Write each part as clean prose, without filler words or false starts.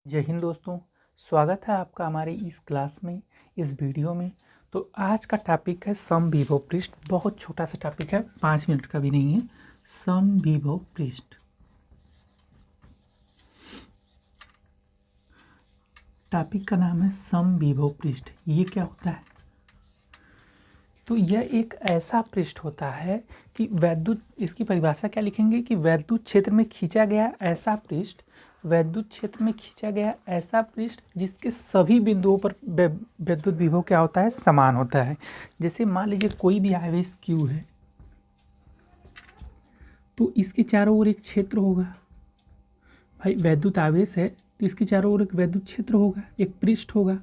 जय हिंद दोस्तों, स्वागत है आपका हमारे इस क्लास में, इस वीडियो में। तो आज का टॉपिक है समविभव पृष्ठ। बहुत छोटा सा टॉपिक है, 5 मिनट का भी नहीं है। समविभव पृष्ठ, टॉपिक का नाम है समविभव पृष्ठ। ये क्या होता है? तो यह एक ऐसा पृष्ठ होता है कि वैद्युत, इसकी परिभाषा क्या लिखेंगे कि वैद्युत क्षेत्र में खींचा गया ऐसा पृष्ठ, वैद्युत क्षेत्र में खींचा गया ऐसा पृष्ठ जिसके सभी बिंदुओं पर वैद्युत विभव क्या होता है, समान होता है। जैसे मान लीजिए कोई भी आवेश Q है, तो इसके चारों ओर एक क्षेत्र होगा। भाई वैद्युत आवेश है तो इसके चारों ओर एक वैद्युत क्षेत्र होगा, एक पृष्ठ होगा।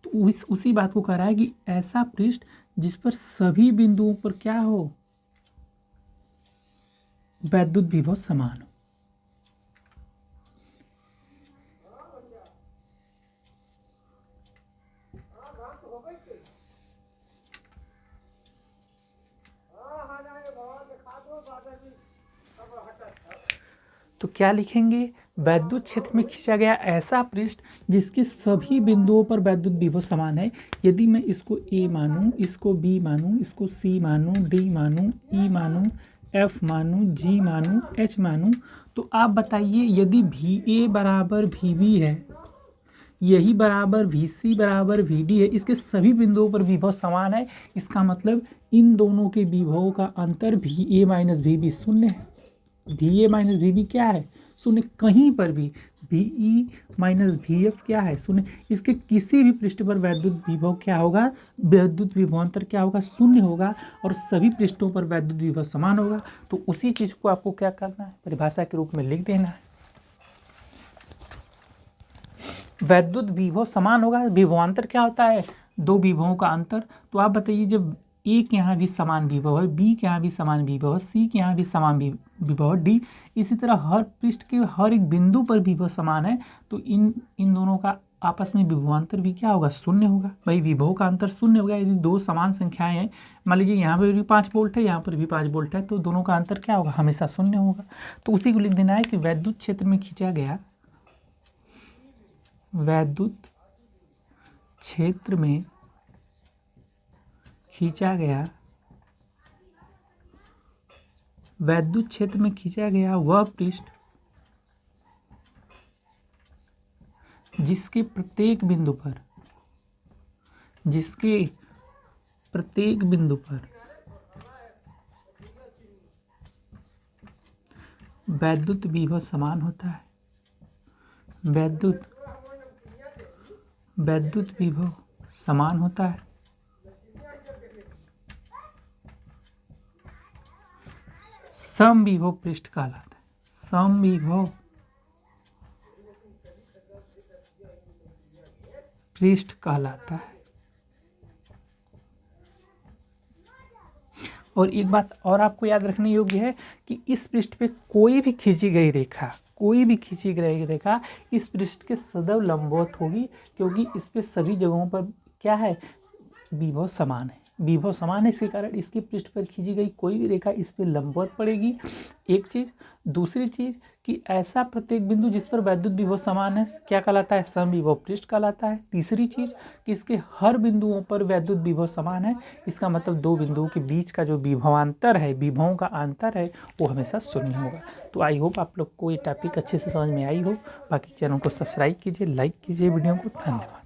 तो उसी बात को कह रहा है कि ऐसा पृष्ठ जिस पर सभी बिंदुओं पर क्या हो, वैद्युत विभव समान हो। तो क्या लिखेंगे? वैद्युत क्षेत्र में खींचा गया ऐसा पृष्ठ जिसके सभी बिंदुओं पर वैद्युत विभव समान है। यदि मैं इसको A मानूं, इसको B मानूं, इसको C मानूं, D मानूं, E मानूं, F मानूं, G मानूं, H मानूं, तो आप बताइए यदि VA बराबर VB है, यही बराबर VC बराबर VD है, इसके सभी बिंदुओं पर विभव समान है, इसका मतलब इन दोनों के विभवों का अंतर VA माइनस VB शून्य है। VA माइनस VB क्या है? शून्य। कहीं पर भी VE माइनस VF क्या है? शून्य। इसके किसी भी पृष्ठ पर वैद्युत विभव क्या होगा, वैद्युत विभवांतर क्या होगा, शून्य होगा, और सभी पृष्ठों पर वैद्युत विभव समान होगा। तो उसी चीज को आपको क्या करना है, परिभाषा के रूप में लिख देना है। वैद्युत विभव समान होगा, विभवांतर क्या होता है, दो विभवों का अंतर। तो आप बताइए जब A के यहाँ भी समान विभव है, B के यहाँ भी समान विभव है, C के यहाँ भी समान विभव है, D, इसी तरह हर पृष्ठ के हर एक बिंदु पर विभव समान है, तो इन दोनों का आपस में विभवांतर भी क्या होगा, शून्य होगा। भाई विभव का अंतर शून्य होगा यदि दो समान संख्याएं हैं। मान लीजिए यहाँ पर भी 5 वोल्ट है, यहाँ पर भी 5 वोल्ट है, तो दोनों का अंतर क्या होगा, हमेशा शून्य होगा। तो उसी को लिख देना है कि वैद्युत क्षेत्र में खींचा गया, वैद्युत क्षेत्र में खींचा गया, वैद्युत क्षेत्र में खींचा गया वह पृष्ठ जिसके प्रत्येक बिंदु पर, जिसके प्रत्येक बिंदु पर वैद्युत विभव समान होता है, वैद्युत विभव समान होता है, समविभव पृष्ठ कहलाता है। समविभव पृष्ठ कहलाता है। और एक बात और आपको याद रखने योग्य है कि इस पृष्ठ पे कोई भी खींची गई रेखा, इस पृष्ठ के सदैव लंबवत होगी, क्योंकि इस पे सभी जगहों पर क्या है, विभव समान है। विभव समान है, इसी कारण इसके पृष्ठ पर खींची गई कोई भी रेखा इस पे लंबवत पड़ेगी। एक चीज। दूसरी चीज कि ऐसा प्रत्येक बिंदु जिस पर वैद्युत विभव समान है क्या कहलाता है, समविभव पृष्ठ कहलाता है। तीसरी चीज कि इसके हर बिंदुओं पर वैद्युत विभव समान है, इसका मतलब दो बिंदुओं के बीच का जो विभवांतर है, विभवों का अंतर है, वो हमेशा शून्य होगा। तो आई होप आप लोग को ये टॉपिक अच्छे से समझ में आई हो। बाकी चैनल को सब्सक्राइब कीजिए, लाइक कीजिए वीडियो को। धन्यवाद।